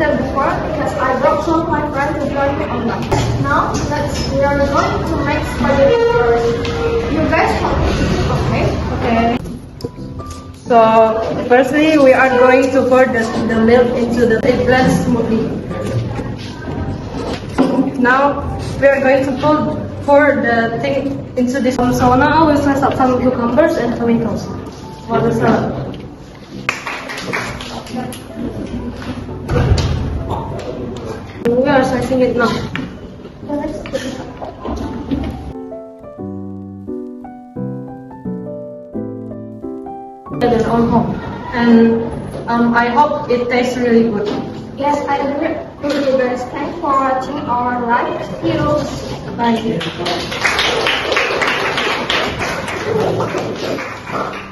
them before because I brought some of my friends to join me on that. Now, we are going to make spaghetti first. You guys help me to cook, okay? Okay. So, firstly, we are going to pour the milk into the FeJeLan smoothie. Now, we are going to pour the thing into this. So now I will slice up some cucumbers and tomatoes for the salad. We are slicing it now. On home, and I hope it tastes really good. Yes, I agree with you guys. Thanks for watching our live. See you. Bye.